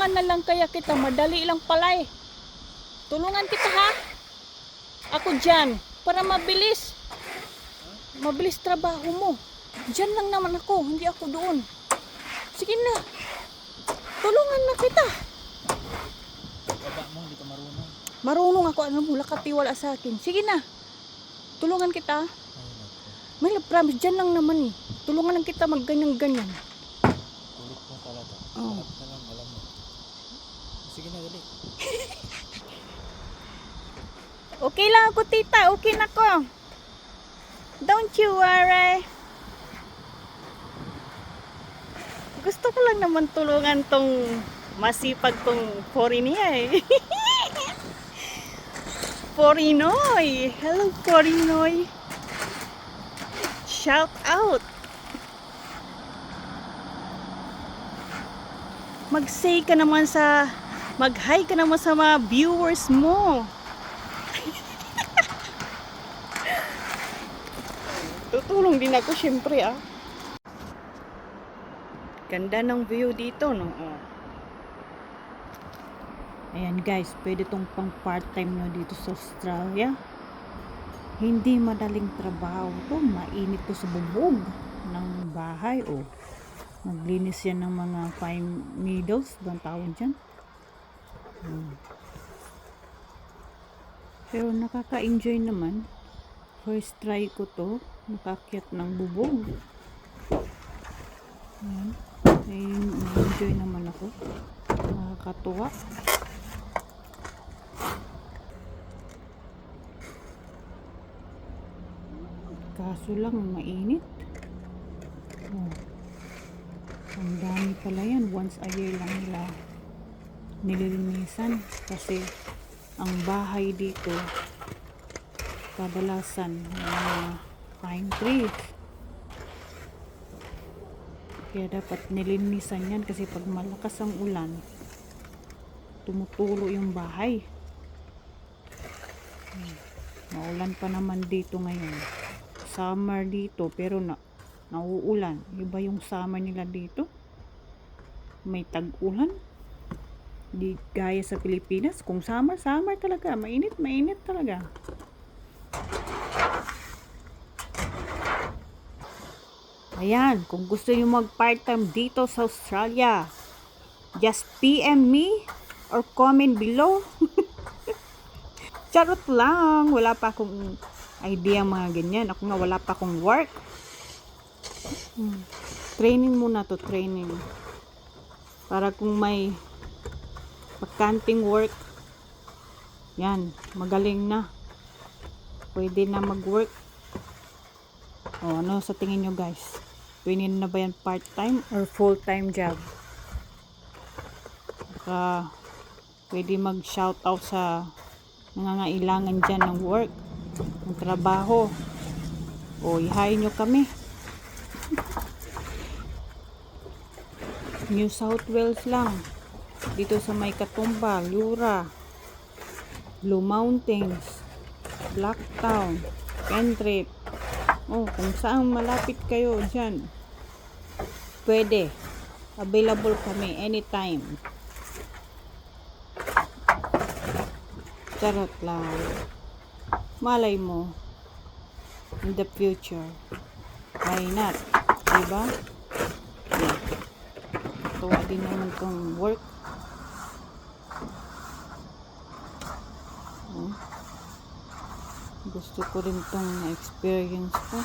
Tulungan na lang kaya kita. Madali lang pala eh. Tulungan kita ha. Ako dyan. Para mabilis. Mabilis trabaho mo. Dyan lang naman ako. Hindi ako doon. Sige na. Tulungan na kita. Baba mo, hindi ka marunong. Marunong ako. Ano mo, lakatiwala sa akin. Sige na. Tulungan kita. May promise, dyan lang naman eh. Tulungan lang kita magganyan-ganyan. Kulit mo talaga. Oh. Lahat na lang, alam mo. Sige na, dali. Okay lang ako, tita. Okay na ko. Don't you worry. Gusto ko lang naman tulungan tong masipag tong foreigner eh. Porinoy. Hello, Porinoy. Shout out. Mag-say ka naman sa, mag-hi ka naman sa mga viewers mo. Tutulong din ako syempre ah. Ganda ng view dito no. Oh. Ayan guys, pwede tong pang part-time nyo dito sa Australia. Hindi madaling trabaho to, mainit to sa bubog ng bahay o. Maglinis yan ng mga pine needles, bang tawag dyan. Pero nakaka-enjoy naman. First try ko to, nakakyat ng bubog. Ayan. Enjoy naman ako. Nakakatuwa. Kaso lang, mainit. Oh. Ang dami pala yan. Once a year lang nila nililinisan. Kasi ang bahay dito, kadalasan mga pine trees. Kaya dapat nilinisan yan kasi pag malakas ang ulan, tumutulo yung bahay. Maulan pa naman dito ngayon. Summer dito pero nauulan. Iba yung summer nila dito. May tag-ulan. Di gaya sa Pilipinas. Kung summer, summer talaga. Mainit, mainit talaga. Ayan, kung gusto niyo mag part-time dito sa Australia, just PM me or comment below. Charot lang. Wala pa akong idea mga ganyan. Ako nga wala pa akong work. Training muna to, training. Para kung may pagkanting work, yan, magaling na. Pwede na mag-work. O, ano sa tingin nyo guys? Pwede na ba yan part-time or full-time job? Baka pwede mag-shoutout sa nangangailangan dyan ng work, ng trabaho. O, i-hire nyo kami. New South Wales lang. Dito sa may Katoomba, Leura, Blue Mountains, Blacktown, Penrith. Oh, kung saan malapit kayo dyan, pwede. Available kami anytime. Charot lang. Malay mo, in the future, why not? Diba? Yeah. Tuwa din naman tong work. Oh. Gusto ko rin tong experience ko.